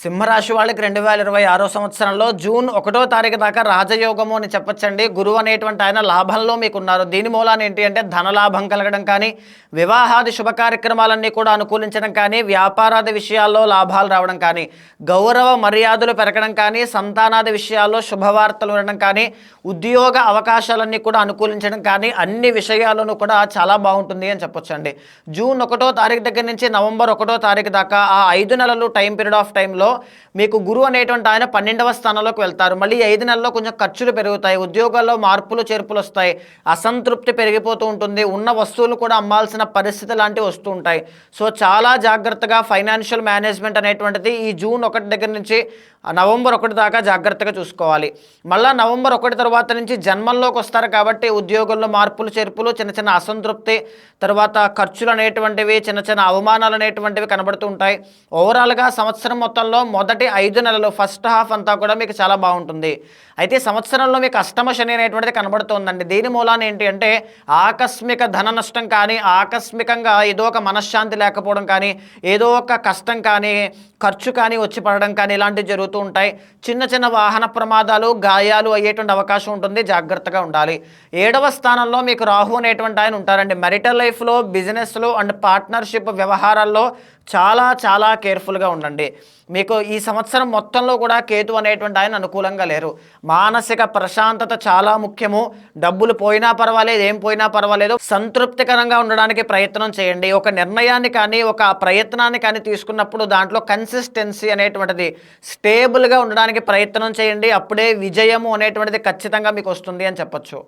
సింహరాశి వాళ్ళకి 2026 సంవత్సరంలో జూన్ 1వ తారీఖు దాకా రాజయోగము అని చెప్పొచ్చండి. గురువు అనేటువంటి ఆయన లాభంలో మీకున్నారు. దీని మూలాన ఏంటి అంటే ధనలాభం కలగడం కానీ, వివాహాది శుభ కార్యక్రమాలన్నీ కూడా అనుకూలించడం కానీ, వ్యాపారాది విషయాల్లో లాభాలు రావడం కానీ, గౌరవ మర్యాదలు పెరగడం కానీ, సంతానాది విషయాల్లో శుభవార్తలు వినడం కానీ, ఉద్యోగ అవకాశాలన్నీ కూడా అనుకూలించడం కానీ, అన్ని విషయాల్లోనూ కూడా చాలా బాగుంటుంది అని చెప్పొచ్చండి. జూన్ 1వ తారీఖు దగ్గర నుంచి నవంబర్ 1వ తారీఖు దాకా ఆ 5 నెలలు పీరియడ్ ఆఫ్ టైంలో మీకు గురువు అనేటువంటి ఆయన 12వ స్థానంలోకి వెళ్తారు. మళ్ళీ 5 నెలల్లో కొంచెం ఖర్చులు పెరుగుతాయి, ఉద్యోగాల్లో మార్పులు చేర్పులు వస్తాయి, అసంతృప్తి పెరిగిపోతూ ఉంటుంది, ఉన్న వస్తువులు కూడా అమ్మాల్సిన పరిస్థితి లాంటివి వస్తూ ఉంటాయి. సో చాలా జాగ్రత్తగా ఫైనాన్షియల్ మేనేజ్మెంట్ అనేటువంటిది ఈ జూన్ 1 దగ్గర నుంచి నవంబర్ 1 దాకా జాగ్రత్తగా చూసుకోవాలి. మళ్ళీ నవంబర్ 1 తర్వాత నుంచి జన్మంలోకి వస్తారు కాబట్టి ఉద్యోగుల్లో మార్పులు చేర్పులు, చిన్న చిన్న అసంతృప్తి, తర్వాత ఖర్చులు అనేటువంటివి, చిన్న చిన్న అవమానాలు అనేటువంటివి కనబడుతూ ఉంటాయి. ఓవరాల్గా సంవత్సరం మొత్తంలో మొదటి 5 నెలలు ఫస్ట్ హాఫ్ అంతా కూడా మీకు చాలా బాగుంటుంది. అయితే సంవత్సరంలో మీకు అష్టమ శని అనేటువంటిది కనబడుతుందండి. దీని మూలాన ఏంటి అంటే ఆకస్మిక ధన నష్టం కానీ, ఆకస్మికంగా ఏదో ఒక మనశ్శాంతి లేకపోవడం కానీ, ఏదో ఒక కష్టం కానీ, ఖర్చు కానీ వచ్చి పడడం కానీ ఇలాంటివి జరుగుతూ ఉంటాయి. చిన్న చిన్న వాహన ప్రమాదాలు, గాయాలు అయ్యేటువంటి అవకాశం ఉంటుంది, జాగ్రత్తగా ఉండాలి. 7వ స్థానంలో మీకు రాహు అనేటువంటి ఆయన ఉంటారండి. మెరిటల్ లైఫ్లో, బిజినెస్లో అండ్ పార్ట్నర్షిప్ వ్యవహారాల్లో చాలా చాలా కేర్ఫుల్గా ఉండండి. మీకు ఈ సంవత్సరం మొత్తంలో కూడా కేతు అనేటువంటి ఆయన అనుకూలంగా లేరు. మానసిక ప్రశాంతత చాలా ముఖ్యము. డబ్బులు పోయినా పర్వాలేదు, ఏం పోయినా పర్వాలేదు, సంతృప్తికరంగా ఉండడానికి ప్రయత్నం చేయండి. ఒక నిర్ణయాన్ని కానీ, ఒక ప్రయత్నాన్ని కానీ తీసుకున్నప్పుడు దాంట్లో కన్సిస్టెన్సీ అనేటువంటిది, స్టేబుల్గా ఉండడానికి ప్రయత్నం చేయండి. అప్పుడే విజయము అనేటువంటిది ఖచ్చితంగా మీకు వస్తుంది అని చెప్పొచ్చు.